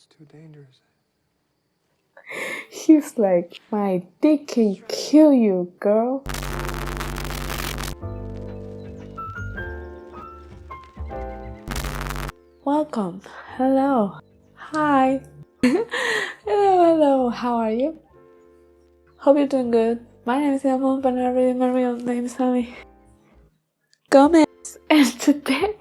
It's too dangerous. He's like, my dick can kill you, girl. Welcome. Hello. Hi. Hello. How are you? Hope you're doing good. My name is Emma, but not really my real name is Sammy Gomez. And today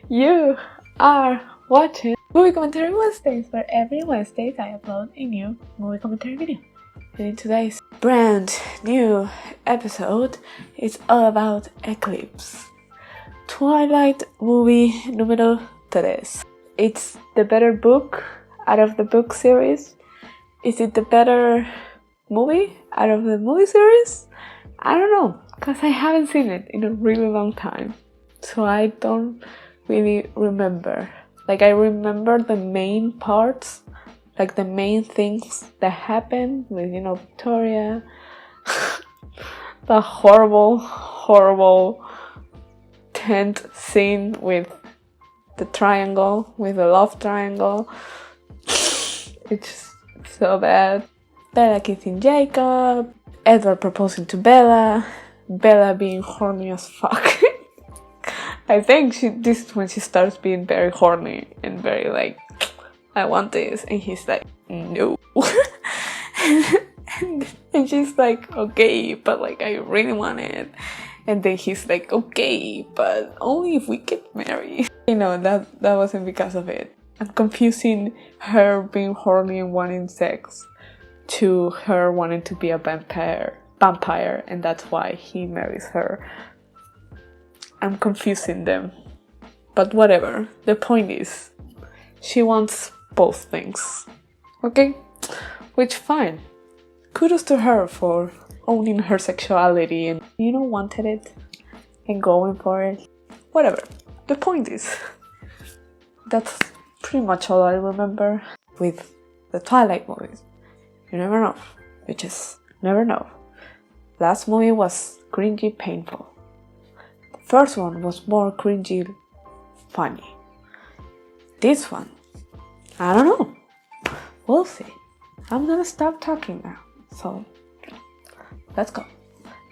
you are watching Movie Commentary Wednesdays, where every Wednesday I upload a new movie commentary video. And in today's brand new episode, it's all about ECLIPSE. Twilight movie número 3. It's the better book out of the book series. Is it the better movie out of the movie series? I don't know, because I haven't seen it in a really long time. So I don't really remember. Like, I remember the main parts, like the main things that happened with, Victoria. The horrible tent scene with the triangle, with the love triangle. It's so bad. Bella kissing Jacob, Edward proposing to Bella, Bella being horny as fuck. I think this is when she starts being very horny and very like, I want this, and he's like, no. and she's like, okay, but like I really want it. And then he's like, okay, but only if we get married. That wasn't because of it. I'm confusing her being horny and wanting sex to her wanting to be a vampire, and that's why he marries her. I'm confusing them. But whatever. The point is, she wants both things. Okay? Which, fine. Kudos to her for owning her sexuality and, wanted it and going for it. Whatever. The point is, that's pretty much all I remember with the Twilight movies. You never know. You just never know. Last movie was cringy painful. The first one was more cringy funny. This one, I don't know. We'll see. I'm gonna stop talking now. So, let's go.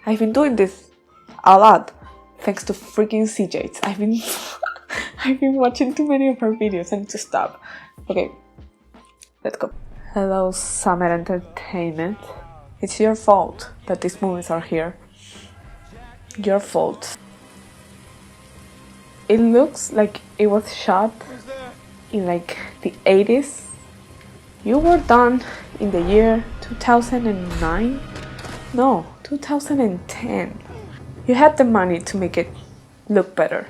I've been doing this a lot thanks to freaking CJ's. I've been watching too many of her videos. I need to stop. Okay, let's go. Hello, Summer Entertainment. It's your fault that these movies are here. Your fault. It looks like it was shot in like the 80s. You were done in the year 2009? No, 2010. You had the money to make it look better,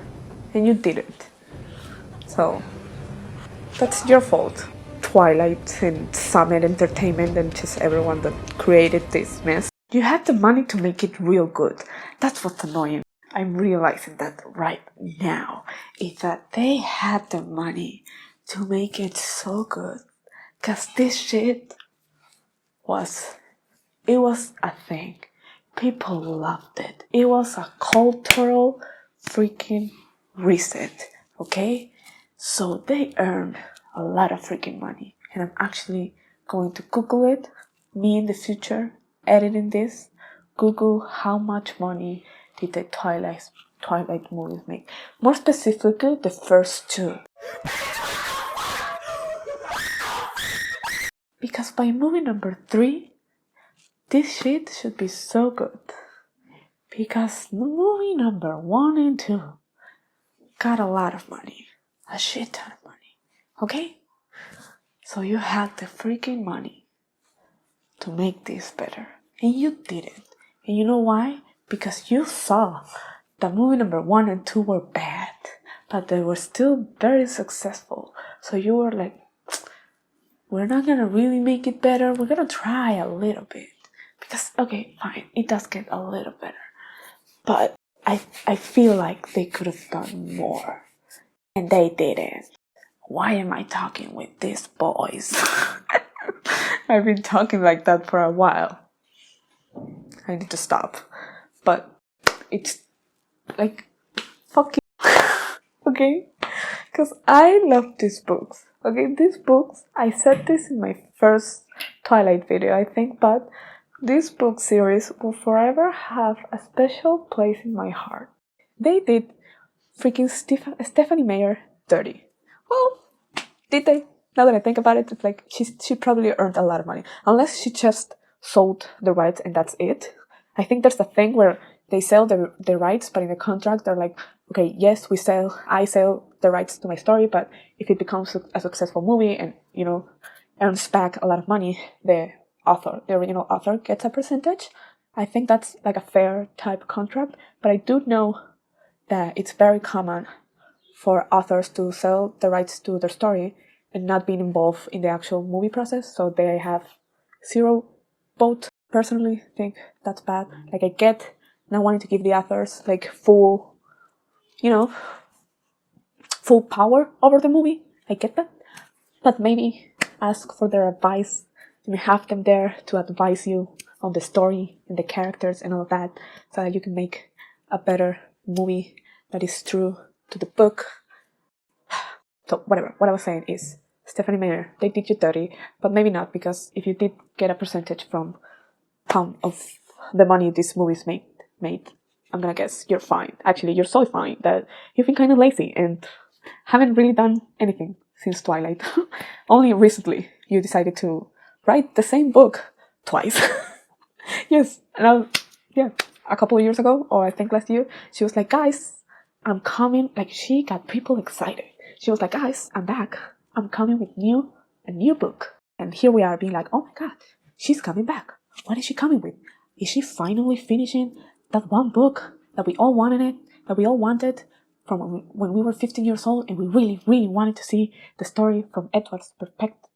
and you didn't. So, that's your fault. Twilight and Summit Entertainment and just everyone that created this mess. You had the money to make it real good. That's what's annoying. I'm realizing that right now, is that they had the money to make it so good. Cause this shit was a thing. People loved it. It was a cultural freaking reset, okay? So they earned a lot of freaking money. And I'm actually going to Google it. Me in the future, editing this. Google how much money did the Twilight movies make. More specifically, the first two. Because by movie number 3, this shit should be so good. Because movie number 1 and 2 got a lot of money. A shit ton of money. Okay? So you had the freaking money to make this better. And you didn't. And you know why? Because you saw that movie number 1 and 2 were bad. But they were still very successful. So you were like, we're not gonna really make it better. We're gonna try a little bit. Because, okay, fine, it does get a little better. But I feel like they could have done more. And they didn't. Why am I talking with these boys? I've been talking like that for a while. I need to stop. But it's like, fuck you. Okay? Because I love these books. Okay, these books, I said this in my first Twilight video, I think, but this book series will forever have a special place in my heart. They did freaking Stephanie Meyer dirty. Well, did they? Now that I think about it, it's like she probably earned a lot of money. Unless she just sold the rights and that's it. I think there's a thing where they sell the rights, but in the contract they're like, okay, yes, I sell the rights to my story, but if it becomes a successful movie and, you know, earns back a lot of money, the original author gets a percentage. I think that's like a fair type contract, but I do know that it's very common for authors to sell the rights to their story and not being involved in the actual movie process, so they have zero vote. Personally think that's bad. Like, I get not wanting to give the authors like full power over the movie. I get that. But maybe ask for their advice and have them there to advise you on the story and the characters and all of that, so that you can make a better movie that is true to the book. So whatever, what I was saying is, Stephanie Meyer, they did you dirty, but maybe not, because if you did get a percentage from pound of the money these movies made, I'm gonna guess you're fine. Actually, you're so fine that you've been kind of lazy and haven't really done anything since Twilight. Only recently you decided to write the same book twice. Yes, and a couple of years ago, or I think last year, she was like, guys, I'm coming. Like, she got people excited. She was like, guys, I'm back. I'm coming with a new book. And here we are being like, oh my god, she's coming back. What is she coming with? Is she finally finishing that one book that we all wanted from when we were 15 years old, and we really, really wanted to see the story from Edward's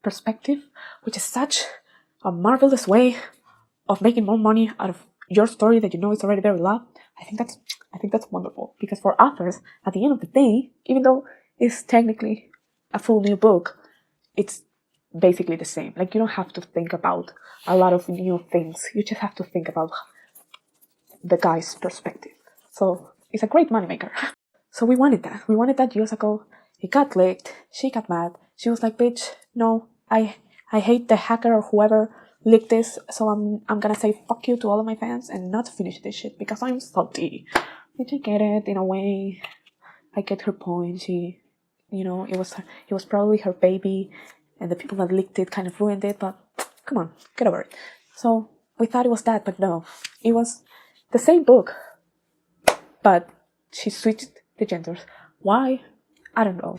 perspective, which is such a marvelous way of making more money out of your story that you know is already very loved. I think that's wonderful, because for authors, at the end of the day, even though it's technically a full new book, it's basically the same. Like, you don't have to think about a lot of new things. You just have to think about the guy's perspective. So it's a great moneymaker. So we wanted that. We wanted that years ago. It got leaked. She got mad. She was like, bitch, no, I hate the hacker or whoever leaked this, so I'm gonna say fuck you to all of my fans and not finish this shit because I'm salty. Which I get it in a way. I get her point. She, it was probably her baby, and the people that leaked it kind of ruined it, but come on, get over it. So we thought it was that, but no. It was the same book, but she switched the genders. Why? I don't know.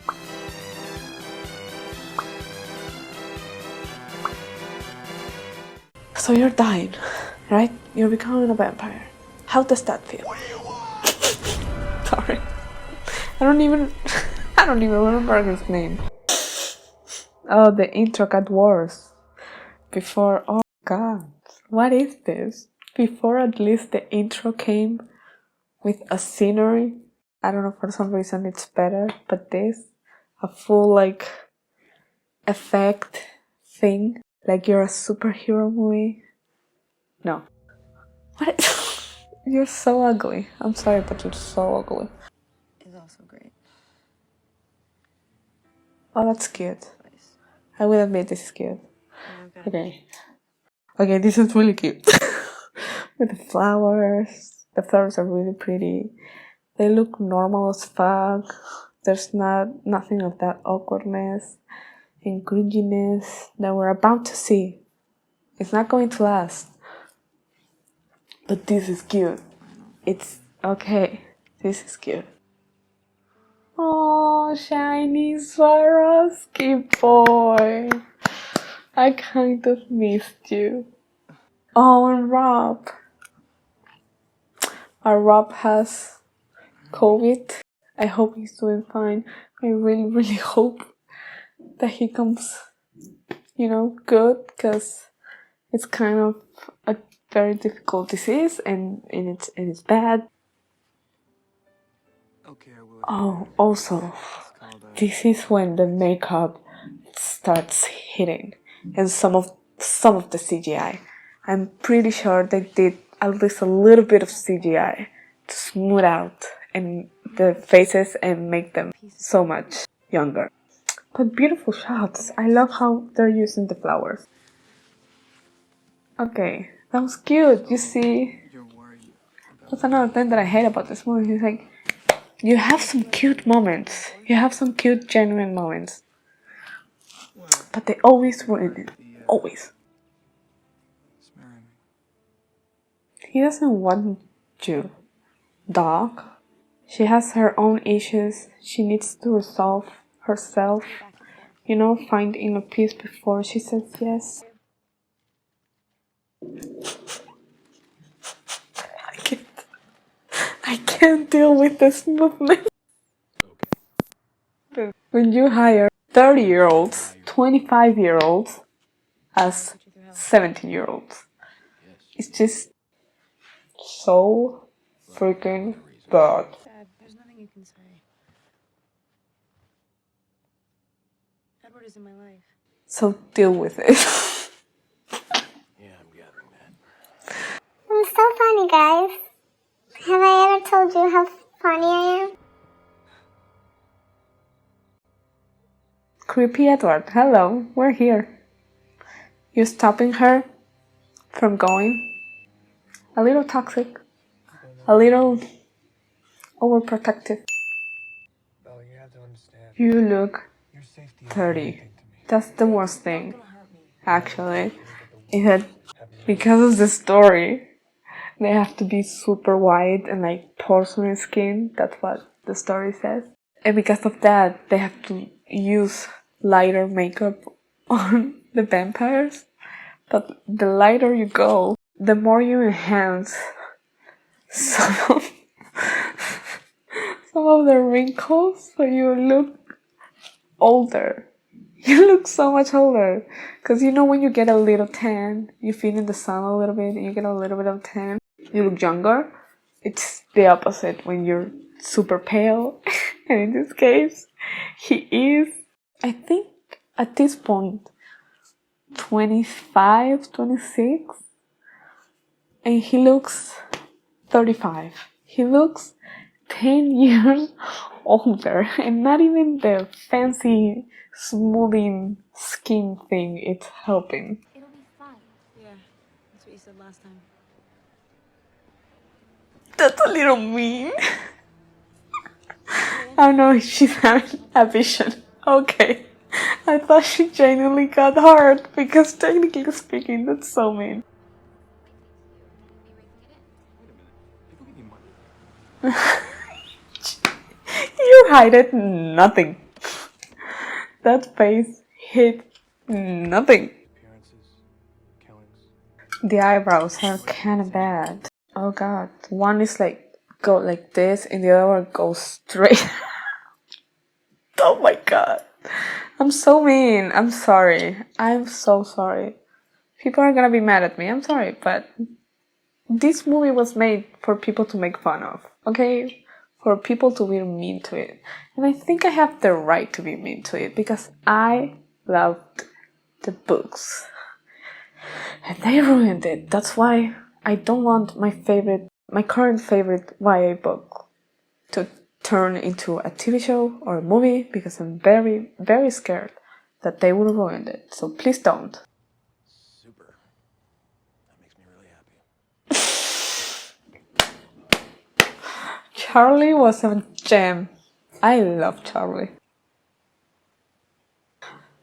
So you're dying, right? You're becoming a vampire. How does that feel? Sorry. I don't even remember his name. Oh, the intro got worse. Before, oh god, what is this? Before, at least the intro came with a scenery. I don't know, for some reason it's better, but this, a full like effect thing, like you're a superhero movie. No. What? You're so ugly. I'm sorry, but you're so ugly. Is also great. Oh, that's cute. I will admit this is cute. Okay. Okay, this is really cute. With the flowers. The flowers are really pretty. They look normal as fuck. There's nothing of that awkwardness and cringiness that we're about to see. It's not going to last. But this is cute. It's okay. This is cute. Oh, shiny Swarovski boy. I kind of missed you. Oh, and Rob. Our Rob has COVID. I hope he's doing fine. I really, really hope that he comes, good, because it's kind of a very difficult disease and it's bad. Okay, I will. Oh, also, this is when the makeup starts hitting, and some of the CGI. I'm pretty sure they did at least a little bit of CGI to smooth out and the faces and make them so much younger. But beautiful shots. I love how they're using the flowers. Okay, that was cute. You see, You're worried about that's another thing that I hate about this movie. It's like, you have some cute moments. You have some cute, genuine moments. what? But they always ruin it. Always. It's marrying me. He doesn't want you, dog. She has her own issues. She needs to resolve herself. You know, find inner peace before she says yes. I can't deal with this movement. When you hire 30-year-olds, 25-year-olds as 17-year-olds, it's just so freaking bad. Dad, there's nothing you can say. Edward is in my life. So deal with it. Yeah, I'm gathering that. I'm so funny, guys. Have I ever told you how funny I am? Creepy Edward, hello, we're here. You stopping her from going? A little toxic, a little overprotective. Bella, you have to understand. You look Your safety is 30. everything to me. That's the worst thing, actually. Is that because of the story, they have to be super white and like porcelain skin. That's what the story says. And because of that, they have to use lighter makeup on the vampires. But the lighter you go, the more you enhance some of, some of the wrinkles, so you look older. You look so much older. Because you know when you get a little tan, you feel in the sun a little bit, and you get a little bit of tan, you look younger. It's the opposite when you're super pale. And in this case, he is, I think, at this point, 25, 26. And he looks 35. He looks 10 years older. And not even the fancy smoothing skin thing it's helping. It'll be fine. Yeah, that's what you said last time. That's a little mean. Oh no, she's having a vision. Okay. I thought she genuinely got hurt because technically speaking, that's so mean. People give you money. You hid nothing. That face hid nothing. Appearances, killings. The eyebrows are kind of bad. Oh god, one is like go like this and the other one goes straight. Oh my god. I'm so mean. I'm sorry. I'm so sorry. People are gonna be mad at me. I'm sorry, but this movie was made for people to make fun of, okay? For people to be mean to it. And I think I have the right to be mean to it because I loved the books. And they ruined it. That's why I don't want my current favorite YA book to turn into a TV show or a movie because I'm very, very scared that they will ruin it. So please don't. Super. That makes me really happy. Charlie was a gem. I love Charlie.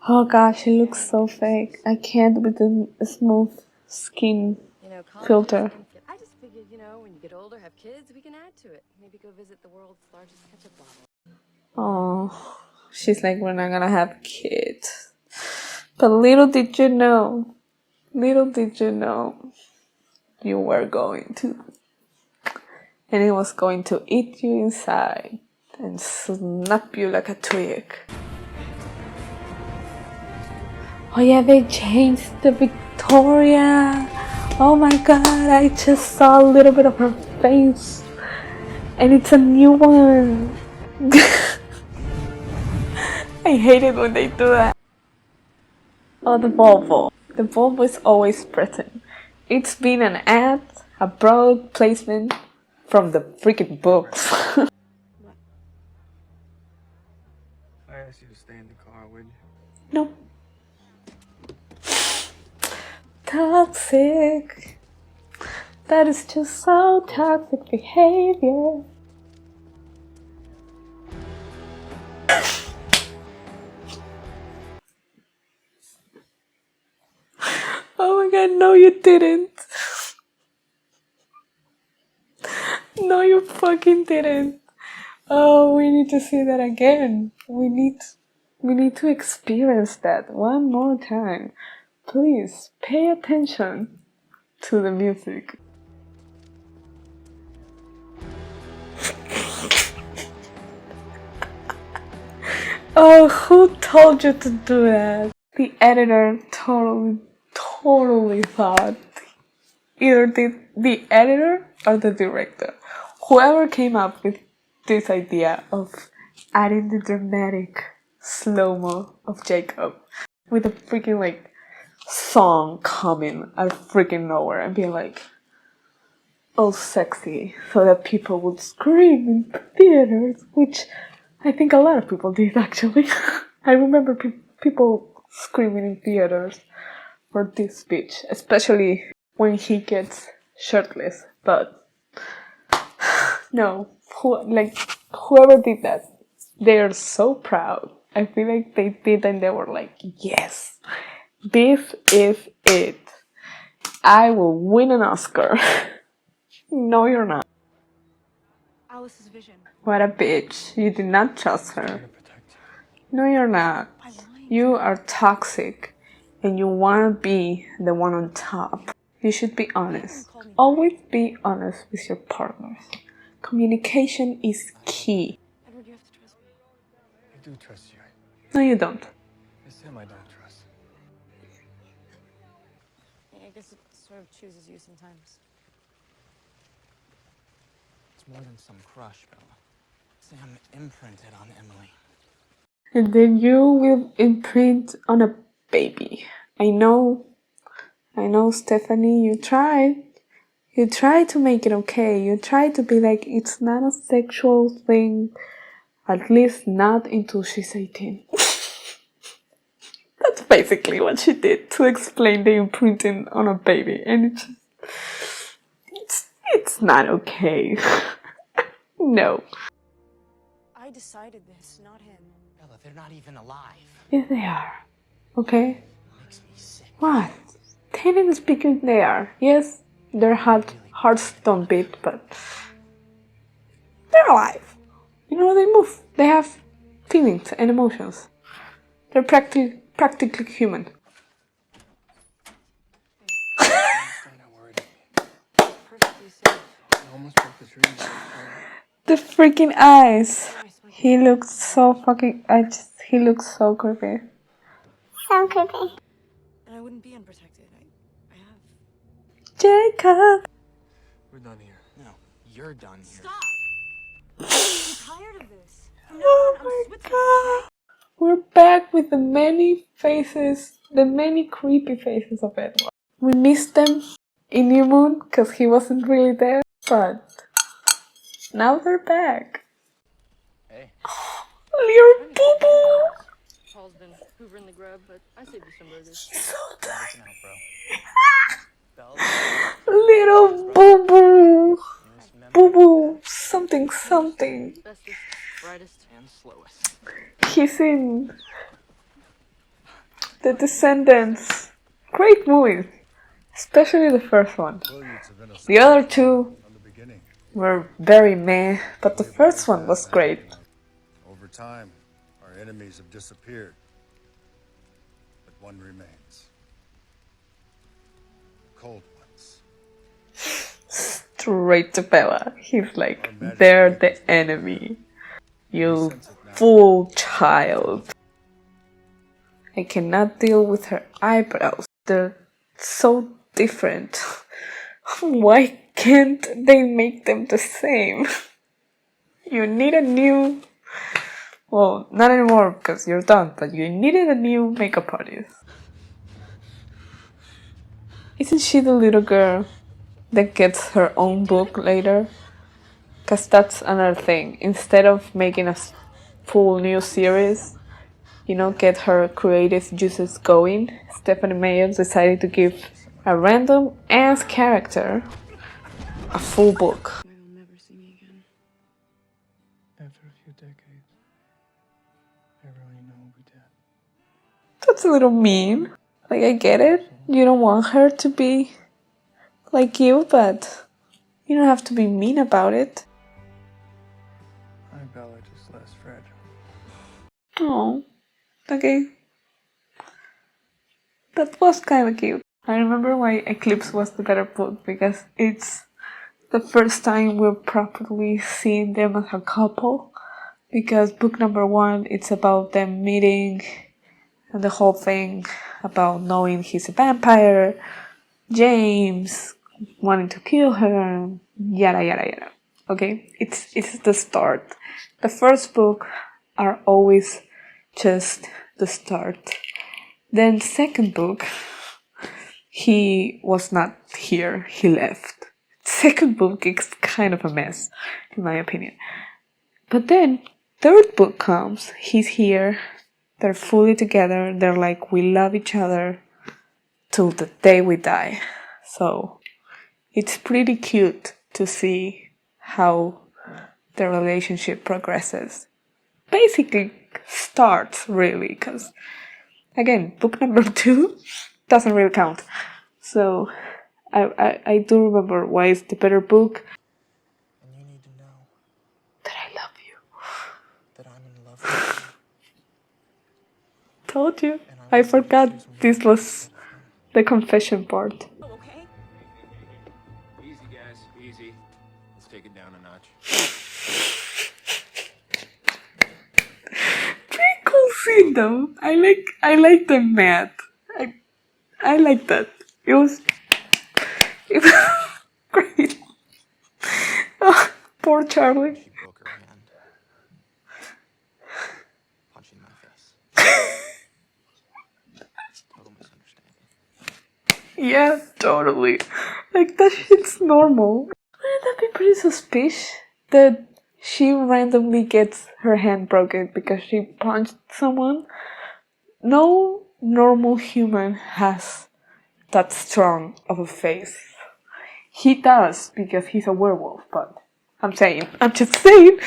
Oh gosh, he looks so fake. I can't with the smooth skin filter. I just figured, when you get older, have kids, we can add to it. Maybe go visit the world's largest ketchup bottle. Oh, she's like, we're not gonna have kids. But little did you know, you were going to. And it was going to eat you inside and snap you like a twig. Oh yeah, they changed the Victoria. Oh my god, I just saw a little bit of her face. And it's a new one. I hate it when they do that. Oh, the Volvo. The Volvo is always present. It's been an ad, a product placement from the freaking books. I asked you to stay in the car, wouldn't toxic. That is just so toxic behavior. Oh my god, no you didn't. No you fucking didn't. Oh, we need to see that again. We need to experience that one more time. Please pay attention to the music. Oh, who told you to do that? The editor totally thought. Either the editor or the director. Whoever came up with this idea of adding the dramatic slow-mo of Jacob with a freaking like song coming out of freaking nowhere and being like all sexy so that people would scream in theaters, which I think a lot of people did actually. I remember people screaming in theaters for this speech, especially when he gets shirtless. But no, whoever did that, they are so proud. I feel like they did and they were like, yes, this is it. I will win an Oscar. No, you're not. Alice's vision. What a bitch. You did not trust her. No, you're not. You are toxic and you want to be the one on top. You should be honest. Always be honest with your partners. Communication is key. Edward, you have to trust me. I do trust you. No, you don't. It's him I don't trust. I guess it sort of chooses you sometimes. It's more than some crush, Bella. Sam imprinted on Emily. And then you will imprint on a baby. I know, Stephanie, you tried. You tried to make it okay. You tried to be like, it's not a sexual thing. At least not until she's 18. That's basically what she did to explain the imprinting on a baby. And it's not okay. No. I decided this, not him. Bella, they're not even alive. Yes, they are. Okay? It makes me sick. What? Technically speaking, they are. Yes, their hearts don't beat, but they're alive. You know, they move. They have feelings and emotions. They're practically human. Perfectly safe. I almost broke the tree. The freaking eyes. He looks so fucking. He looks so creepy. So creepy. And I wouldn't be unprotected. I have. Jacob. We're done here. No, you're done here. Stop! I'm tired of this. From now Oh on, I'm my Switzerland. god. We're back with the many faces, the many creepy faces of Edward. We missed them in New Moon because he wasn't really there, but now they're back. Hey. Little boo boo. Paul's been hoovering the grub, but I saved you some burgers. So tiny. Listen out, bro. Bella, Little boo boo. Boo boo. Something. Bestest, brightest, and slowest. He's in The Descendants. Great movies. Especially the first one. The other two were very meh, but the first one was great. Over time, our enemies have disappeared, but one remains. Cold ones. Straight to Bella. He's like, they're the enemy. You fool child. I cannot deal with her eyebrows. They're so different. Why can't they make them the same? You need a new... Well, not anymore because you're done, but you needed a new makeup artist. Isn't she the little girl that gets her own book later? Because that's another thing. Instead of making a full new series, you know, get her creative juices going, Stephanie Meyer decided to give a random ass character a full book. You'll never see me again. After a few decades, everyone you know will be dead. That's a little mean. Like, I get it. You don't want her to be like you, but you don't have to be mean about it. My Bella just less fragile. Oh, okay. That was kind of cute. I remember why Eclipse was the better book, because it's the first time we're properly seeing them as a couple. Because book number 1, it's about them meeting and the whole thing about knowing he's a vampire, James wanting to kill her, yada yada yada. Okay, it's the start. The first book are always just the start. Then second book, he was not here, he left. Second book is kind of a mess, in my opinion. But then third book comes, he's here, they're fully together, they're like, we love each other till the day we die. So it's pretty cute to see how the relationship progresses. Basically starts, really, because again, book number 2 doesn't really count. So I do remember why it's the better book. And you need to know That I love you. that I'm in love with you. Told you. And I want you to forgot choose me this was instead of him. the confession part. Okay. Easy, guys. Easy. Let's take it down a notch. Pretty cool scene though. I like the mat. I like that. It was great. Oh, poor Charlie. She broke her hand. Punching my face. Total misunderstanding. Yeah, totally. Like, that shit's normal. Wouldn't that be pretty suspicious? That she randomly gets her hand broken because she punched someone? No normal human has that strong of a face. He does because he's a werewolf, but I'm just saying,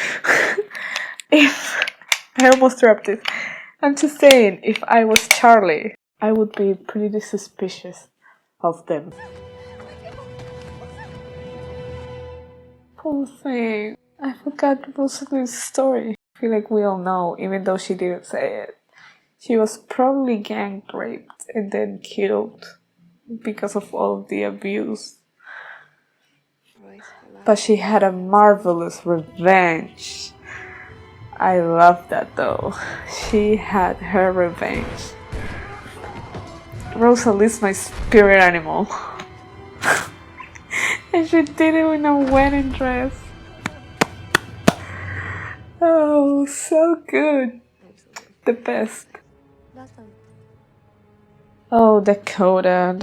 if I almost dropped it. I'm just saying, if I was Charlie, I would be pretty suspicious of them. Poor thing. I forgot most of this story. I feel like we all know, even though she didn't say it. She was probably gang raped and then killed because of all of the abuse. But she had a marvelous revenge. I love that though. She had her revenge. Rosalie's my spirit animal. And she did it in a wedding dress. Oh, so good. The best. Oh, Dakota.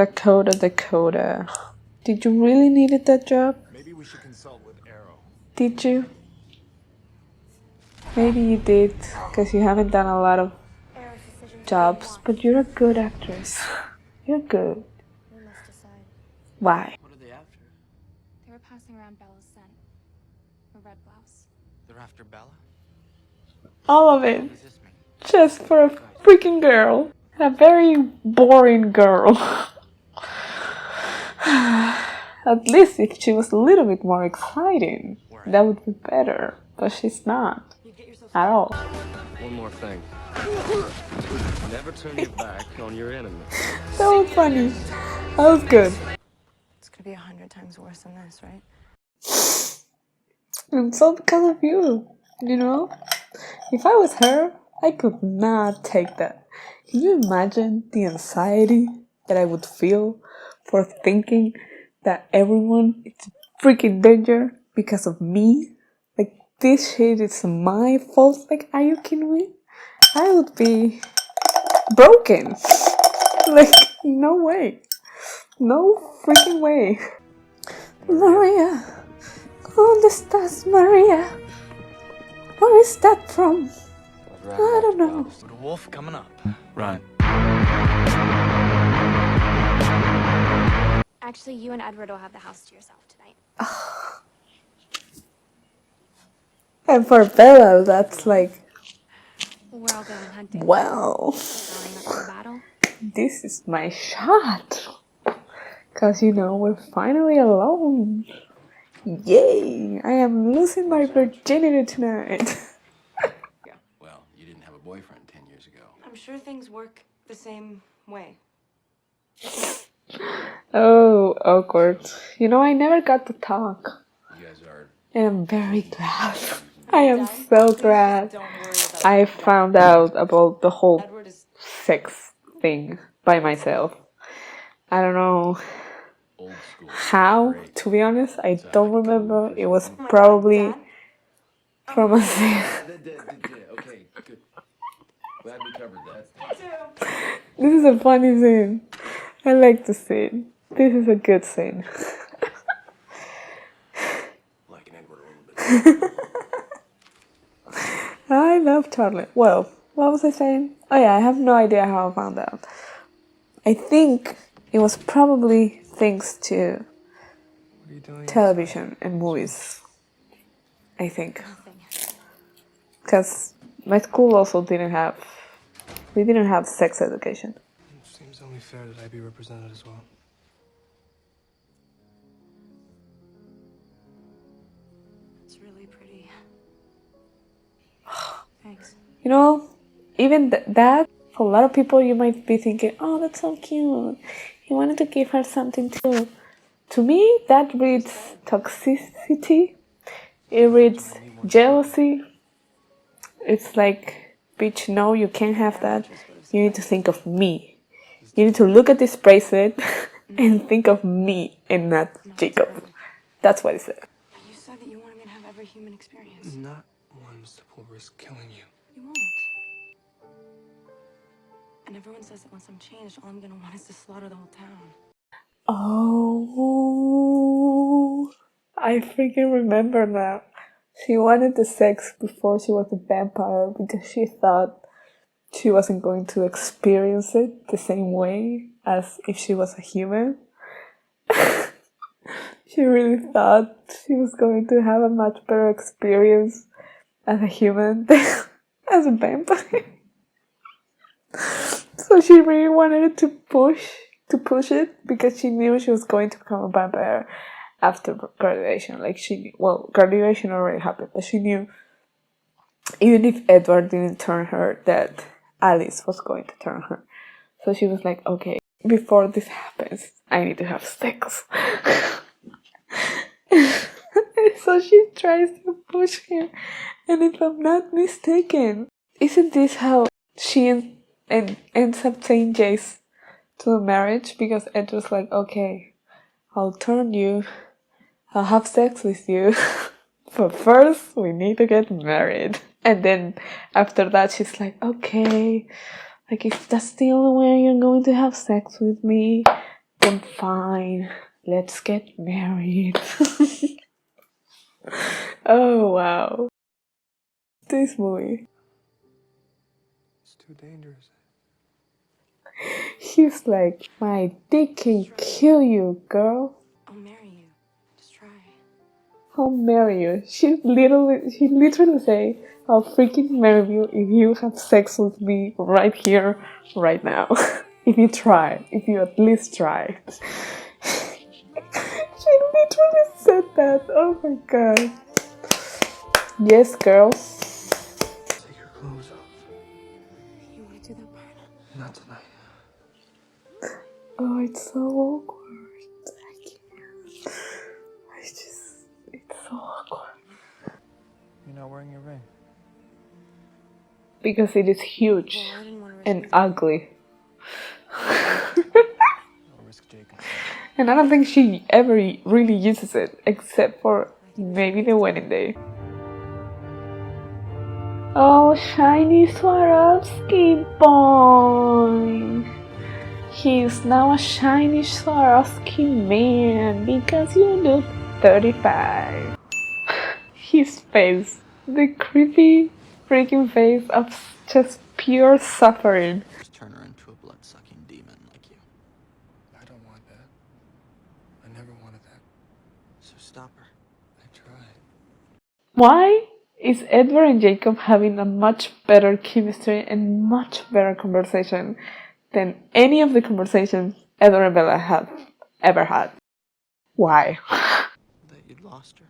Did you really needed that job? Maybe we should consult with Arrow. Did you? Maybe you did, because you haven't done a lot of jobs, but you're a good actress. You're good. We must decide. Why? What are they after? They were passing around Bella's scent. A red blouse. They're after Bella? All of it. What does this mean? Just for a freaking girl. A very boring girl. At least if she was a little bit more exciting, that would be better. But she's not. At all. One more thing. Never turn your back on your enemy. That was funny. That was good. It's gonna be 100 times worse than this, right? And so because of you, you know? If I was her, I could not take that. Can you imagine the anxiety that I would feel for thinking that everyone is freaking danger because of me? Like, this shit is my fault? Like, are you kidding me? I would be broken. Like, no way. No freaking way. Maria. ¿Dónde estás, Maria? Where is that from? I don't know. The wolf coming up. Run. Actually, you and Edward will have the house to yourself tonight. And for Bella, that's like, We're all going hunting. well, Going up to the battle. this is my shot. Cause you know, we're finally alone. Yay! I am losing my virginity tonight. Well, you didn't have a boyfriend 10 years ago. I'm sure things work the same way. Oh, awkward. You know, I never got to talk. You guys are... And I'm very glad. I am so glad I found out about the whole sex thing by myself. I don't know Old school. how, to be honest. I don't remember. It was probably from a scene. Okay, good. Glad we covered that. This is a funny scene. I like the scene. This is a good scene. Like an Edward a little bit. I love Twilight. Well, what was I saying? Oh yeah, I have no idea how I found out. I think it was probably thanks to television and movies. I think. Because my school also didn't have sex education. Seems only fair that I be represented as well. It's really pretty. Thanks. You know, even that, for a lot of people you might be thinking, oh, that's so cute. He wanted to give her something too. To me, that reads toxicity. It reads jealousy. It's like, bitch, no, you can't have that. You need to think of me. You need to look at this bracelet and think of me and not Jacob. That's what it said. You said that you wanted me to have every human experience. Not ones that will risk killing you. You won't. And everyone says that once I'm changed, all I'm gonna want is to slaughter the whole town. Oh, I freaking remember now. She wanted the sex before she was a vampire because she thought she wasn't going to experience it the same way as if she was a human. She really thought she was going to have a much better experience as a human than as a vampire. So she really wanted to push it because she knew she was going to become a vampire after graduation. Like graduation already happened, but she knew even if Edward didn't turn her, that Alice was going to turn her. So she was like, okay, before this happens, I need to have sex. So she tries to push him, and if I'm not mistaken, isn't this how she ends up saying yes to the marriage? Because Ed was like, okay, I'll turn you, I'll have sex with you, but first we need to get married. And then after that she's like, okay, like if that's the only way you're going to have sex with me, then fine, let's get married. Oh wow, this movie. It's too dangerous. He's like, my dick can kill you, girl. I'll marry you. Just try. I'll marry you. She literally say, I'll freaking marry you if you have sex with me right here, right now. If you at least try. She literally said that. Oh my god. Yes, girl. Take your clothes off. You wanna do that part? Not tonight. Oh, it's so awkward. I can't. It's so awkward. You're not wearing your ring. Because it is huge Well, I didn't want to risk and it. ugly. I'll risk Jacob. And I don't think she ever really uses it, except for maybe the wedding day. Oh, shiny Swarovski boy! He's now a shiny Swarovski man because you look 35. His face, the creepy freaking face of just pure suffering. Just turn her into a blood-sucking demon like you. I don't want that. I never wanted that. So stop her. I tried. Why is Edward and Jacob having a much better chemistry and much better conversation than any of the conversations Edward and Bella have ever had? Why? That you'd lost her.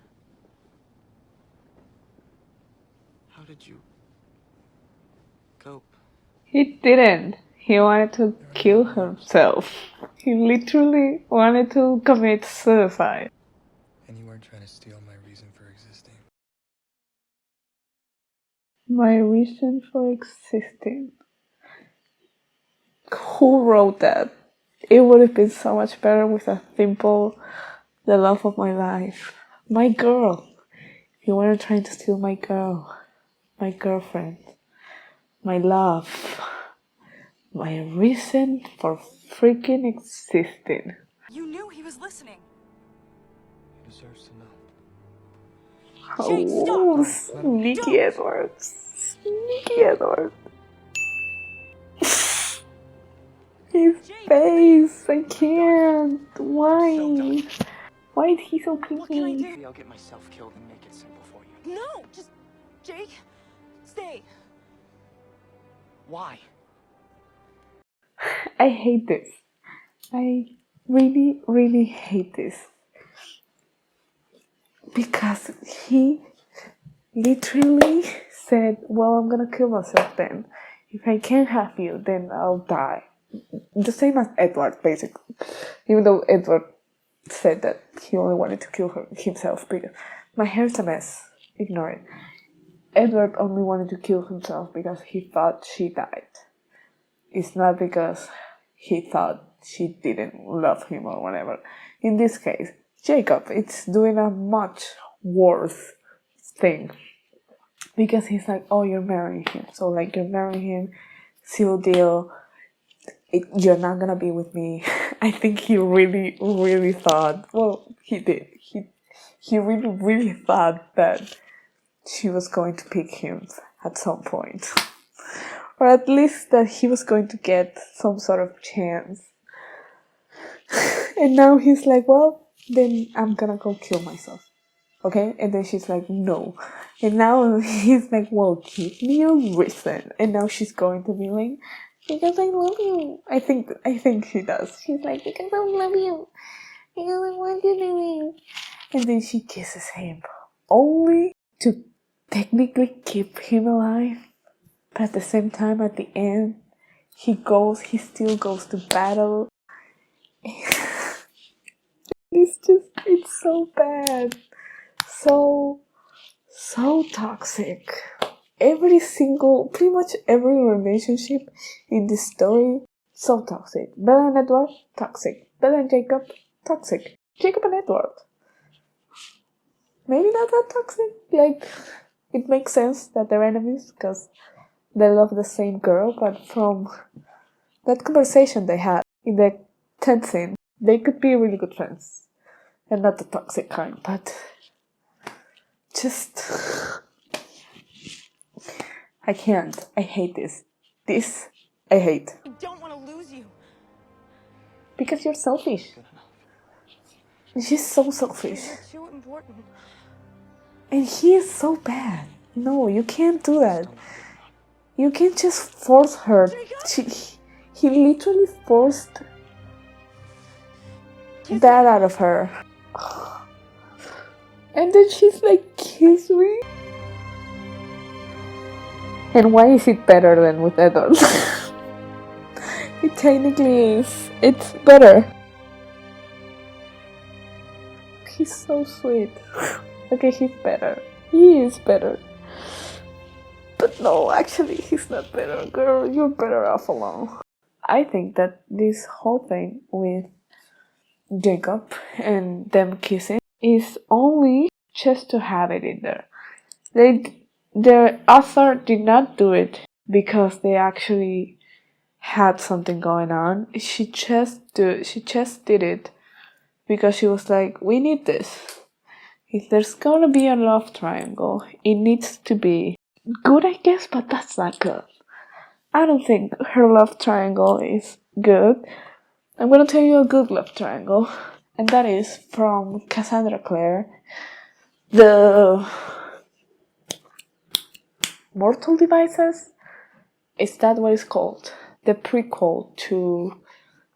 How did you cope? He didn't. He wanted to kill himself. He literally wanted to commit suicide. And you weren't trying to steal my reason for existing. My reason for existing. Who wrote that? It would have been so much better with a simple, the love of my life. My girl. You weren't trying to steal my girl. My girlfriend. My love. My reason for freaking existing. You knew he was listening. He deserves to know. Jake, Oh, stop! sneaky Edward. Sneaky Edward. His face, I can't. Why? Why is he so creepy? What can I do? Maybe I'll get myself killed and make it simple for you. No! Just... Jake, stay. Why? I hate this. I really, really hate this. Because he literally said, well, I'm gonna kill myself then. If I can't have you, then I'll die. The same as Edward, basically. Even though Edward said that he only wanted to kill himself because my hair's a mess. Ignore it. Edward only wanted to kill himself because he thought she died. It's not because he thought she didn't love him or whatever. In this case, Jacob, it's doing a much worse thing. Because he's like, oh, you're marrying him. So, like, you're marrying him, seal deal, you're not gonna be with me. I think he really, really thought, well, he did. He really, really thought that she was going to pick him at some point. Or at least that he was going to get some sort of chance. And now he's like, well, then I'm gonna go kill myself. Okay? And then she's like, no. And now he's like, well, give me a reason. And now she's going to be like, because I love you. I think she does. She's like, because I love you. Because I want you to leave. And then she kisses him. Only to technically keep him alive. But at the same time, at the end, he still goes to battle. It's so bad. So toxic. Pretty much every relationship in this story, so toxic. Bella and Edward, toxic. Bella and Jacob, toxic. Jacob and Edward, maybe not that toxic. Like, it makes sense that they're enemies because they love the same girl, but from that conversation they had in the 10th scene, they could be really good friends. And not the toxic kind, but just... I can't. I hate this. This, I hate. I don't want to lose you. Because you're selfish. She's so selfish. You're too important. And he is so bad. No, you can't do that. You can't just force her. He literally forced that out of her. And then she's like, kiss me? And why is it better than with Edward? It technically is. It's better. He's so sweet. Okay, he's better. He is better. But no, actually, he's not better. Girl, you're better off alone. I think that this whole thing with Jacob and them kissing is only just to have it in there. The author did not do it because they actually had something going on. She just did it because she was like, we need this. If there's gonna be a love triangle, it needs to be good, I guess, but that's not good. I don't think her love triangle is good. I'm gonna tell you a good love triangle. and that is from Cassandra Clare, the Mortal Devices. Is that what it's called? The prequel to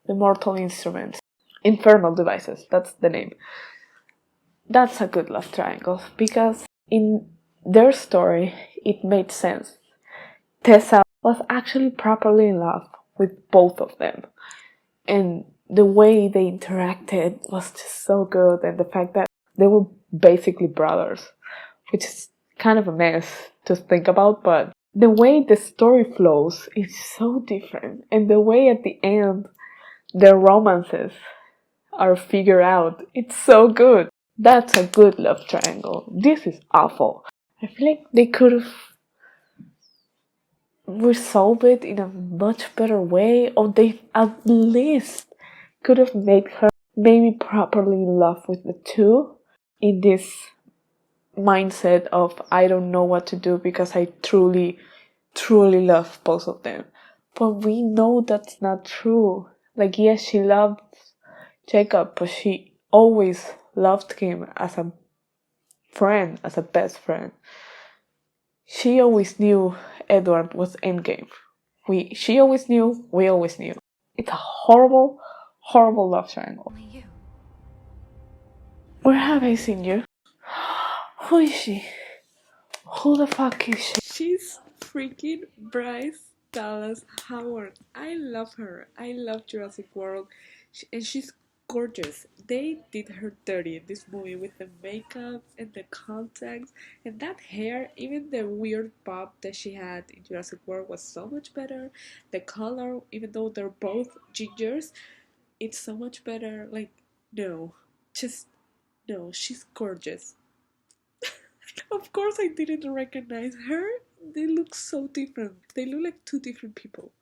the Mortal Instruments. Infernal Devices, that's the name. That's a good love triangle, because in their story, it made sense. Tessa was actually properly in love with both of them. And the way they interacted was just so good, and the fact that they were basically brothers, which is kind of a mess to think about, but the way the story flows is so different, and the way at the end their romances are figured out, it's so good. That's a good love triangle. This is awful. I feel like they could have resolved it in a much better way, or they at least could have made her maybe properly in love with the two, in this mindset of I don't know what to do because I truly love both of them. But we know that's not true. Like, yes, she loved Jacob, but she always loved him as a friend, as a best friend. She always knew Edward was endgame. She always knew, we always knew. It's a horrible, horrible love triangle. Where have I seen you? Who is she? Who the fuck is she? She's freaking Bryce Dallas Howard. I love her. I love Jurassic World. And she's gorgeous. They did her dirty in this movie with the makeup and the contacts and that hair. Even the weird bob that she had in Jurassic World was so much better. The color, even though they're both gingers, it's so much better. Like, no. Just, no. She's gorgeous. Of course I didn't recognize her. They look so different. They look like two different people.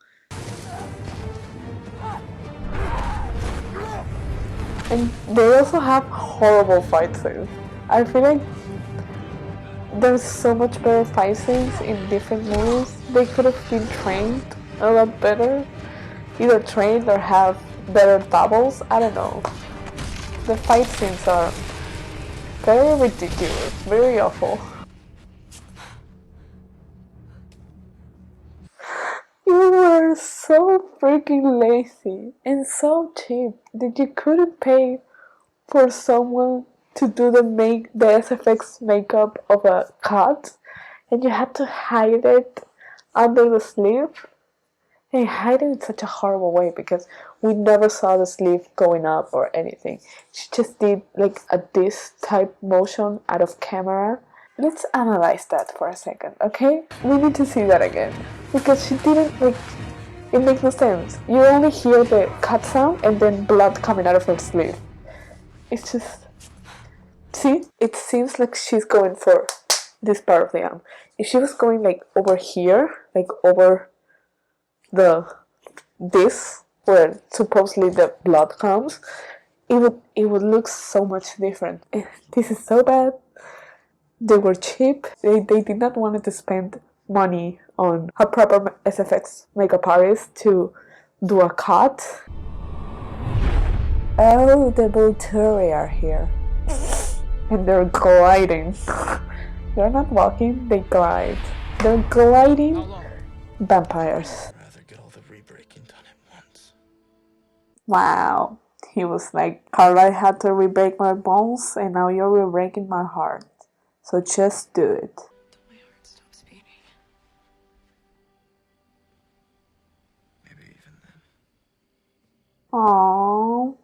And they also have horrible fight scenes. I feel like there's so much better fight scenes in different movies. They could have been trained a lot better. Either trained or have better doubles. I don't know. The fight scenes are very ridiculous, very awful. You were so freaking lazy and so cheap that you couldn't pay for someone to do the SFX makeup of a cat, and you had to hide it under the sleeve. And hide it in such a horrible way because we never saw the sleeve going up or anything. She just did like a this type motion out of camera. Let's analyze that for a second, okay? We need to see that again. Because she didn't, like, it makes no sense. You only hear the cut sound and then blood coming out of her sleeve. It's just... See? It seems like she's going for this part of the arm. If she was going, like, over here, like, over this, where supposedly the blood comes, it would look so much different. This is so bad. They were cheap. They did not want to spend money on a proper SFX makeup artist to do a cut. Oh, the Volturi are here. And they're gliding. They're not walking, they glide. They're gliding vampires. I'd rather get all the re-breaking done at once. Wow. He was like, Carla had to re-break my bones and now you're re-breaking my heart. So just do it. My heart stops beating. Maybe even then. Aww.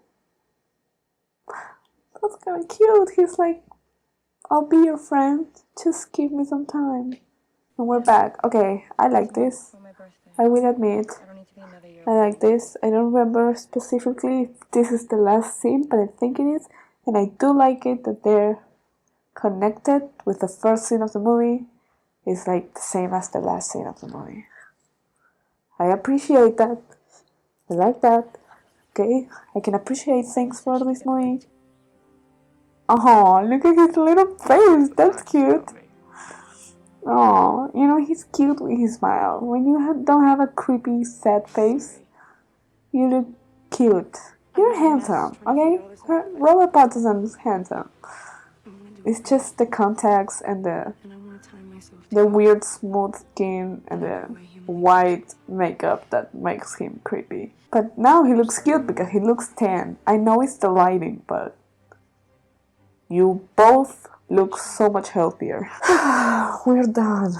That's kind of cute. He's like, I'll be your friend. Just give me some time. And we're back. Okay, I like this. For my birthday. I will admit, I don't need to be another year. I like this. I don't remember specifically if this is the last scene, but I think it is. And I do like it that they're connected with the first scene of the movie. It's like the same as the last scene of the movie. I appreciate that. I like that. Okay, I can appreciate things for this movie. Oh, look at his little face. That's cute. Oh, you know, he's cute with his smile. When you don't have a creepy, sad face, you look cute. You're handsome, okay? Robert Pattinson's handsome. It's just the contacts and the weird smooth skin and the white makeup that makes him creepy. But now he looks cute because he looks tan. I know it's the lighting, but you both look so much healthier. We're done,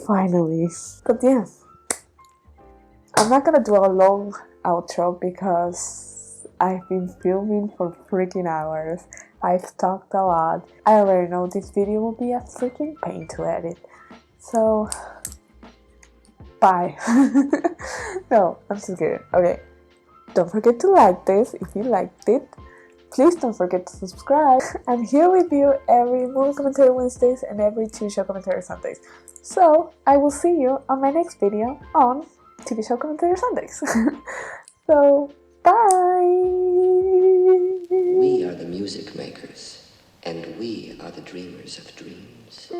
finally. But yeah, I'm not gonna do a long outro because I've been filming for freaking hours. I've talked a lot. I already know this video will be a freaking pain to edit. So, bye. No, I'm just kidding. Okay, don't forget to like this if you liked it. Please don't forget to subscribe. I'm here with you every movie commentary Wednesdays and every TV show commentary Sundays. So, I will see you on my next video on TV show commentary Sundays. So, bye! We are the music makers, and we are the dreamers of dreams.